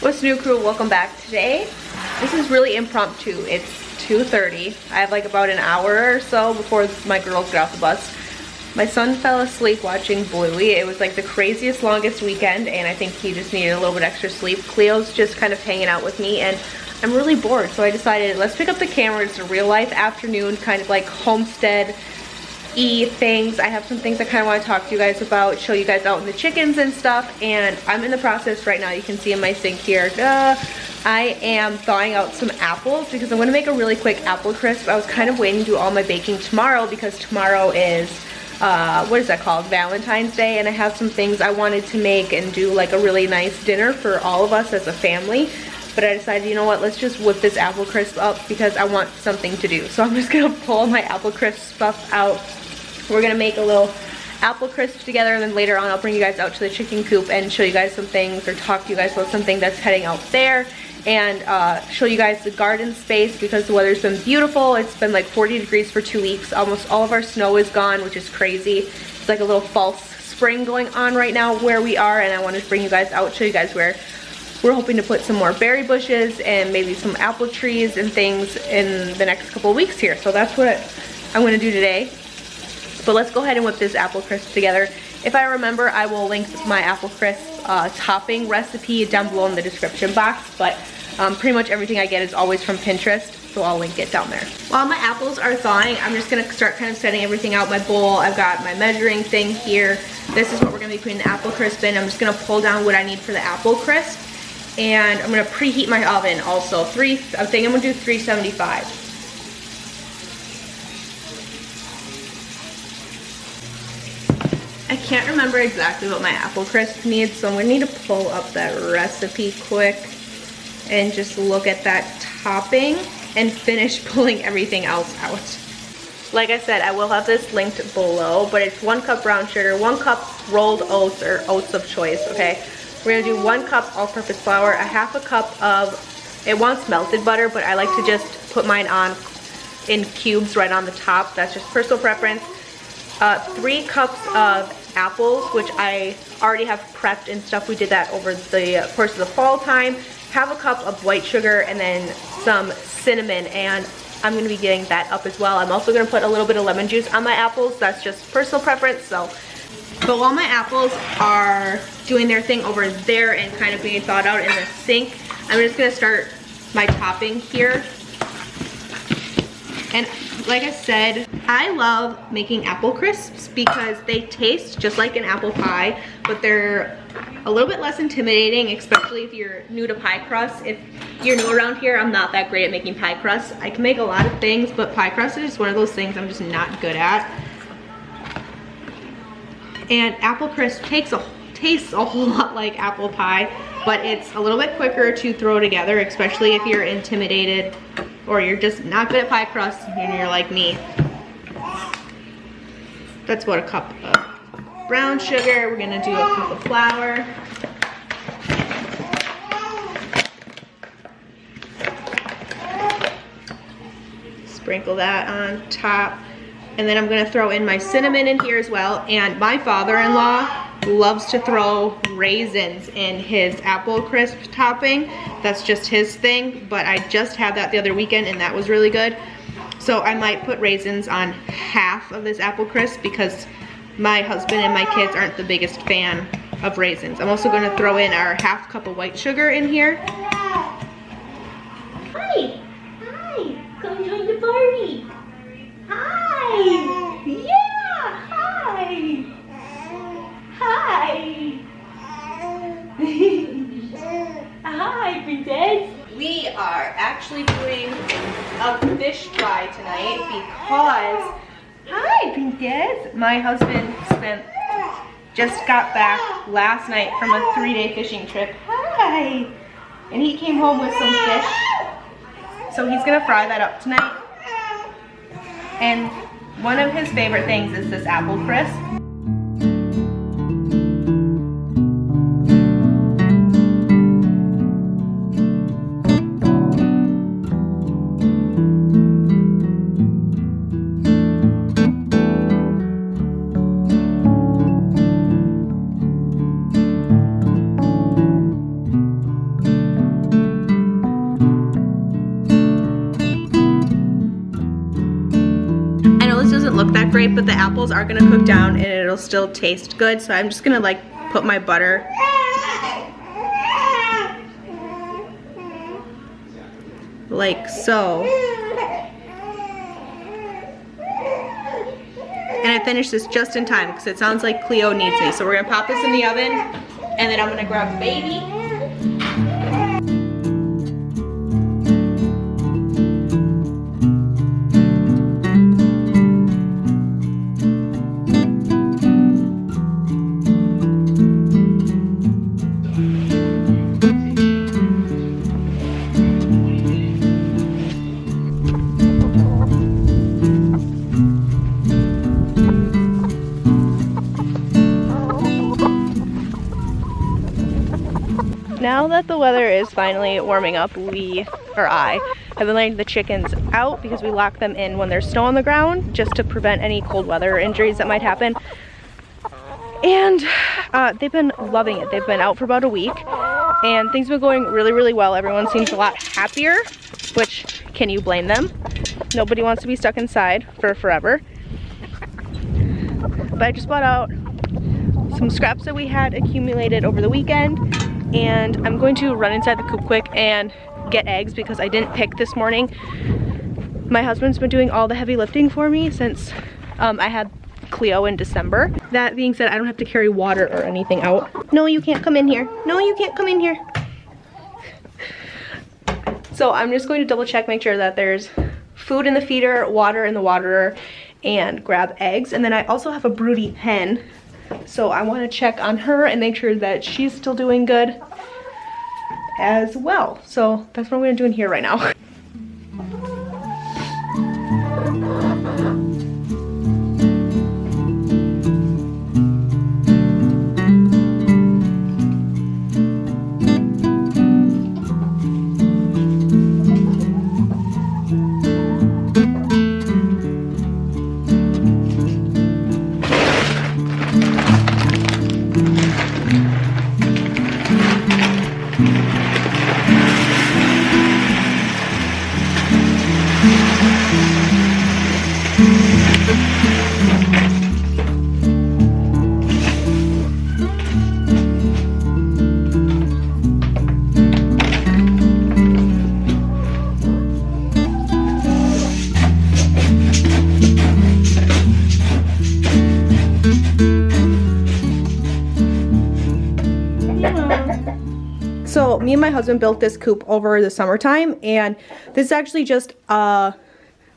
What's new, crew? Welcome back. Today, this is really impromptu. It's 2:30. I have like about an hour or so before my girls get off the bus. My son fell asleep watching Bluey. It was like the craziest, longest weekend, and I think he just needed a little bit extra sleep. Cleo's just kind of hanging out with me, and I'm really bored, so I decided let's pick up the camera. It's a real life afternoon, kind of like Homestead things. I have some things I kind of want to talk to you guys about, show you guys out in the chickens and stuff, and I'm in the process right now. You can see in my sink here, I am thawing out some apples because I'm going to make a really quick apple crisp. I was kind of waiting to do all my baking tomorrow because tomorrow is what is that called, Valentine's Day, and I have some things I wanted to make and do like a really nice dinner for all of us as a family. But I decided, you know what, let's just whip this apple crisp up because I want something to do. So I'm just gonna pull my apple crisp stuff out. We're gonna make a little apple crisp together, and then later on I'll bring you guys out to the chicken coop and show you guys some things, or talk to you guys about something that's heading out there, and show you guys the garden space because the weather's been beautiful. It's been like 40 degrees for 2 weeks. Almost all of our snow is gone, which is crazy. It's like a little false spring going on right now where we are, and I wanted to bring you guys out, show you guys where we're hoping to put some more berry bushes and maybe some apple trees and things in the next couple of weeks here. So that's what I'm gonna do today. But let's go ahead and whip this apple crisp together. If I remember, I will link my apple crisp topping recipe down below in the description box, but pretty much everything I get is always from Pinterest, so I'll link it down there. While my apples are thawing, I'm just gonna start kind of setting everything out. My bowl, I've got my measuring thing here. This is what we're gonna be putting the apple crisp in. I'm just gonna pull down what I need for the apple crisp, and I'm gonna preheat my oven also. I think I'm gonna do 375. I can't remember exactly what my apple crisp needs, so I'm gonna need to pull up that recipe quick and just look at that topping and finish pulling everything else out. Like I said, I will have this linked below, but it's 1 cup brown sugar, 1 cup rolled oats or oats of choice, okay? We're gonna do 1 cup all-purpose flour, a 1/2 cup of, it wants melted butter, but I like to just put mine on in cubes right on the top. That's just personal preference. 3 cups of apples, which I already have prepped and stuff. We did that over the course of the fall time. 1/2 cup of white sugar, and then some cinnamon, and I'm gonna be getting that up as well. I'm also gonna put a little bit of lemon juice on my apples. That's just personal preference. So, but while my apples are doing their thing over there and kind of being thawed out in the sink, I'm just gonna start my topping here. And like I said, I love making apple crisps because they taste just like an apple pie, but they're a little bit less intimidating, especially if you're new to pie crust. If you're new around here, I'm not that great at making pie crust. I can make a lot of things, but pie crust is just one of those things I'm just not good at. And apple crisp tastes a whole lot like apple pie, but it's a little bit quicker to throw together, especially if you're intimidated or you're just not good at pie crust and you're like me. That's what, a cup of brown sugar. We're gonna do a cup of flour. Sprinkle that on top. And then I'm gonna throw in my cinnamon in here as well. And my father-in-law loves to throw raisins in his apple crisp topping. That's just his thing, but I just had that the other weekend and that was really good. So I might put raisins on 1/2 of this apple crisp because my husband and my kids aren't the biggest fan of raisins. I'm also gonna throw in our 1/2 cup of white sugar in here. Hi, hi, come join the party. Hi, yeah, hi. Hi. Hi, princess. We are actually doing a fish fry tonight because, hi, princess. My husband just got back last night from a 3-day fishing trip. Hi. And he came home with some fish. So he's gonna fry that up tonight. And one of his favorite things is this apple crisp. great, but the apples are gonna cook down and it'll still taste good. So I'm just gonna like put my butter like so. And I finished this just in time because it sounds like Cleo needs me. So we're gonna pop this in the oven and then I'm gonna grab the baby. Now that the weather is finally warming up, I have been letting the chickens out because we lock them in when there's snow on the ground just to prevent any cold weather injuries that might happen. And they've been loving it. They've been out for about a week and things have been going really, really well. Everyone seems a lot happier, which can you blame them? Nobody wants to be stuck inside for forever. But I just bought out some scraps that we had accumulated over the weekend. And I'm going to run inside the coop quick and get eggs because I didn't pick this morning. My husband's been doing all the heavy lifting for me since I had Cleo in December. That being said, I don't have to carry water or anything out. No, you can't come in here. No, you can't come in here. So I'm just going to double check, make sure that there's food in the feeder, water in the waterer, and grab eggs. And then I also have a broody hen. So I want to check on her and make sure that she's still doing good as well. So that's what I'm going to do in here right now. So me and my husband built this coop over the summertime, and this is actually just a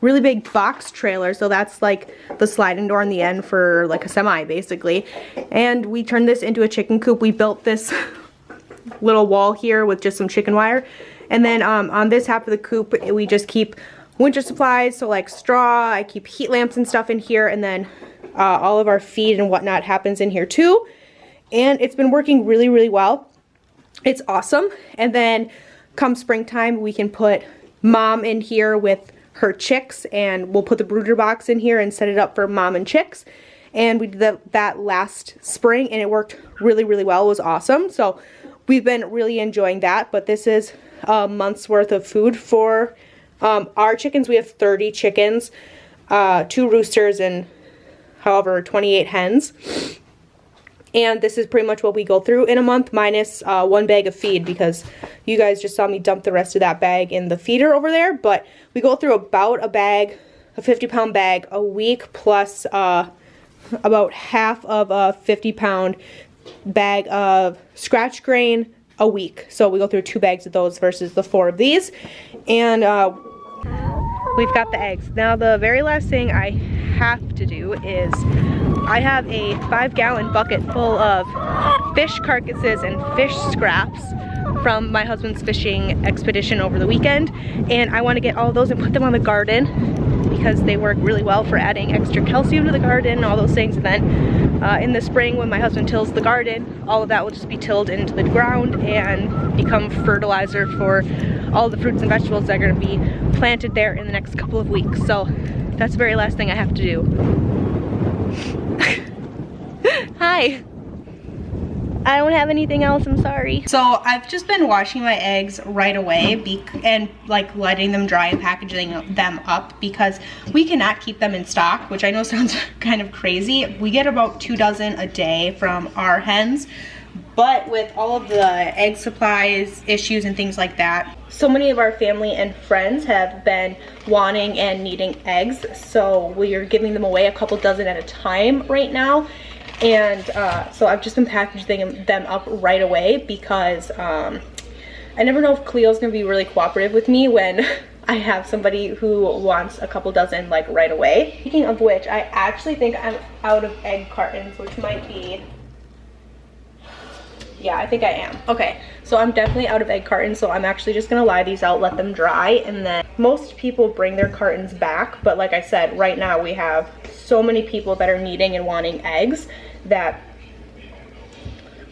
really big box trailer. So that's like the sliding door on the end for like a semi basically. And we turned this into a chicken coop. We built this little wall here with just some chicken wire. And then on this half of the coop, we just keep winter supplies. So like straw, I keep heat lamps and stuff in here. And then all of our feed and whatnot happens in here too. And it's been working really, really well. It's awesome. And then come springtime, we can put mom in here with her chicks, and we'll put the brooder box in here and set it up for mom and chicks. And we did that last spring and it worked really, really well. It was awesome. So we've been really enjoying that. But this is a month's worth of food for our chickens. We have 30 chickens, 2 roosters, and however 28 hens. And this is pretty much what we go through in a month, minus 1 bag of feed, because you guys just saw me dump the rest of that bag in the feeder over there. But we go through about a bag, a 50-pound bag a week, plus about half of a 50-pound bag of scratch grain a week. So we go through 2 bags of those versus the 4 of these. And we've got the eggs. Now the very last thing I have to do is I have a 5-gallon bucket full of fish carcasses and fish scraps from my husband's fishing expedition over the weekend, and I want to get all of those and put them on the garden because they work really well for adding extra calcium to the garden and all those things. And then in the spring when my husband tills the garden, all of that will just be tilled into the ground and become fertilizer for all the fruits and vegetables that are going to be planted there in the next couple of weeks. So that's the very last thing I have to do. Hi. I don't have anything else, I'm sorry. So I've just been washing my eggs right away and like letting them dry and packaging them up because we cannot keep them in stock, which I know sounds kind of crazy. We get about 2 dozen a day from our hens, but with all of the egg supplies issues and things like that, so many of our family and friends have been wanting and needing eggs, so we are giving them away a couple dozen at a time right now. And so I've just been packaging them up right away because I never know if Cleo's gonna be really cooperative with me when I have somebody who wants a couple dozen like right away. Speaking of which, I actually think I'm out of egg cartons, which might be, yeah, I think I am. Okay, so I'm definitely out of egg cartons, so I'm actually just gonna lie these out, let them dry, and then most people bring their cartons back, but like I said, right now we have so many people that are needing and wanting eggs that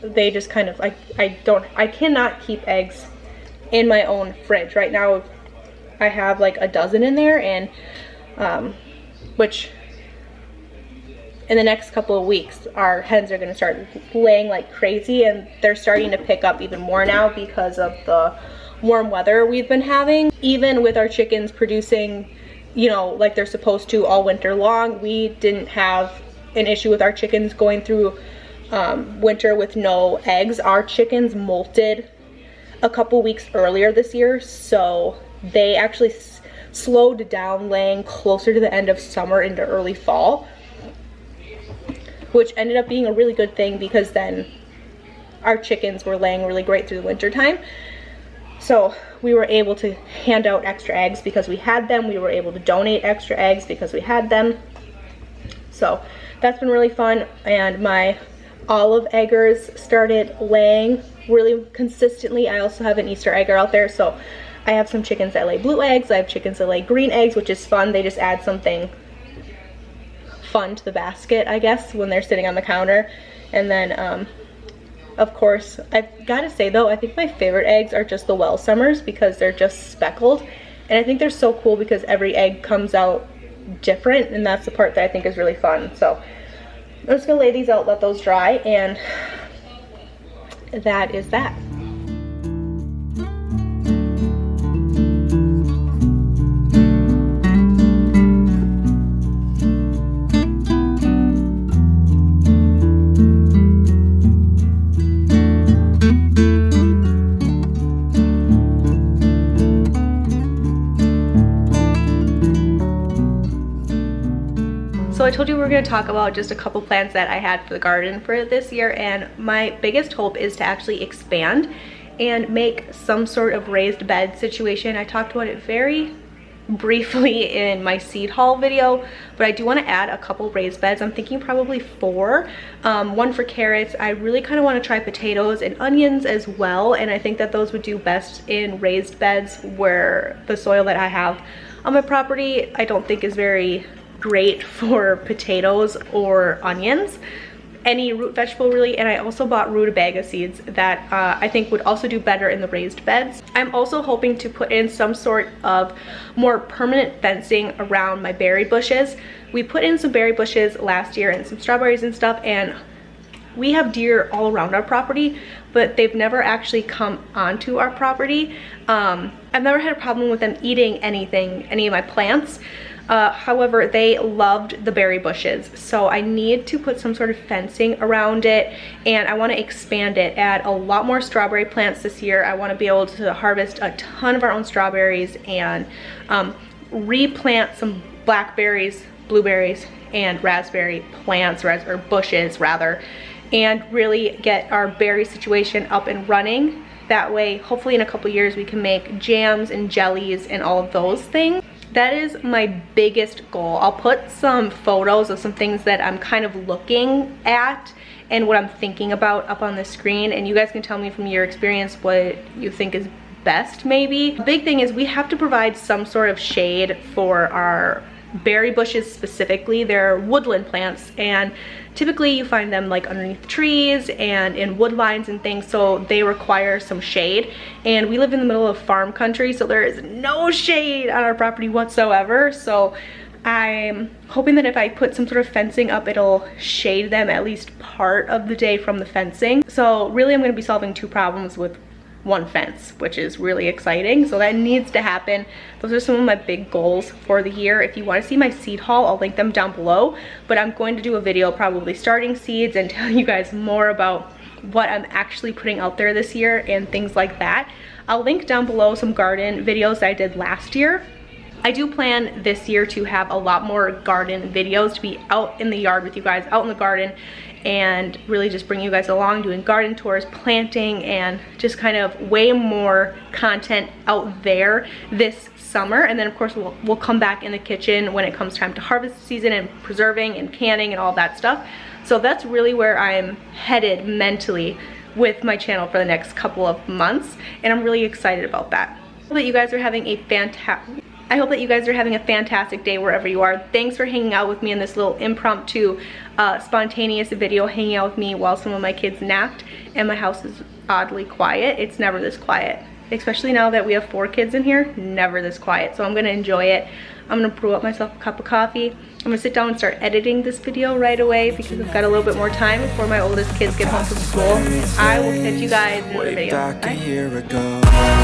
they just kind of, I cannot keep eggs in my own fridge. Right now I have like a dozen in there, and which in the next couple of weeks our hens are going to start laying like crazy, and they're starting to pick up even more now because of the warm weather we've been having. Even with our chickens producing, you know, like they're supposed to all winter long, we didn't have an issue with our chickens going through winter with no eggs. Our chickens molted a couple weeks earlier this year, so they actually slowed down laying closer to the end of summer into early fall, which ended up being a really good thing because then our chickens were laying really great through the winter time. So we were able to hand out extra eggs because we had them. We were able to donate extra eggs because we had them. So that's been really fun. And my olive eggers started laying really consistently. I also have an Easter egger out there. So I have some chickens that lay blue eggs. I have chickens that lay green eggs, which is fun. They just add something fun to the basket, I guess, when they're sitting on the counter. And then of course, I've got to say though, I think my favorite eggs are just the well summers because they're just speckled, and I think they're so cool because every egg comes out different, and that's the part that I think is really fun. So I'm just gonna lay these out, let those dry, and that is that. So I told you we were going to talk about just a couple plants that I had for the garden for this year, and my biggest hope is to actually expand and make some sort of raised bed situation. I talked about it very briefly in my seed haul video, but I do want to add a couple raised beds. I'm thinking probably 4. One for carrots. I really kind of want to try potatoes and onions as well, and I think that those would do best in raised beds where the soil that I have on my property I don't think is very great for potatoes or onions, any root vegetable really. And I also bought rutabaga seeds that I think would also do better in the raised beds. I'm also hoping to put in some sort of more permanent fencing around my berry bushes. We put in some berry bushes last year and some strawberries and stuff, and we have deer all around our property, but they've never actually come onto our property. I've never had a problem with them eating anything, any of my plants. However, they loved the berry bushes, so I need to put some sort of fencing around it, and I want to expand it, add a lot more strawberry plants this year. I want to be able to harvest a ton of our own strawberries and replant some blackberries, blueberries, and raspberry plants, or bushes rather, and really get our berry situation up and running. That way, hopefully in a couple years, we can make jams and jellies and all of those things. That is my biggest goal. I'll put some photos of some things that I'm kind of looking at and what I'm thinking about up on the screen, and you guys can tell me from your experience what you think is best maybe. The big thing is we have to provide some sort of shade for our berry bushes specifically. They're woodland plants, and typically you find them like underneath trees and in wood lines and things, so they require some shade. And we live in the middle of farm country, so there is no shade on our property whatsoever. So I'm hoping that if I put some sort of fencing up, it'll shade them at least part of the day from the fencing. So really I'm going to be solving 2 problems with 1 fence, which is really exciting. So that needs to happen. Those are some of my big goals for the year. If you want to see my seed haul, I'll link them down below, but I'm going to do a video probably starting seeds and telling you guys more about what I'm actually putting out there this year and things like that. I'll link down below some garden videos that I did last year. I do plan this year to have a lot more garden videos, to be out in the yard with you guys, out in the garden, and really just bring you guys along, doing garden tours, planting, and just kind of way more content out there this summer. And then of course we'll come back in the kitchen when it comes time to harvest season and preserving and canning and all that stuff. So that's really where I'm headed mentally with my channel for the next couple of months, and I'm really excited about that. I hope that you guys are having a fantastic day wherever you are. Thanks for hanging out with me in this little impromptu, spontaneous video, hanging out with me while some of my kids napped, and my house is oddly quiet. It's never this quiet, especially now that we have 4 kids in here, never this quiet. So I'm gonna enjoy it. I'm gonna brew up myself a cup of coffee. I'm gonna sit down and start editing this video right away because I've got a little bit more time before my oldest kids get home from school. I will catch you guys in the video. Bye.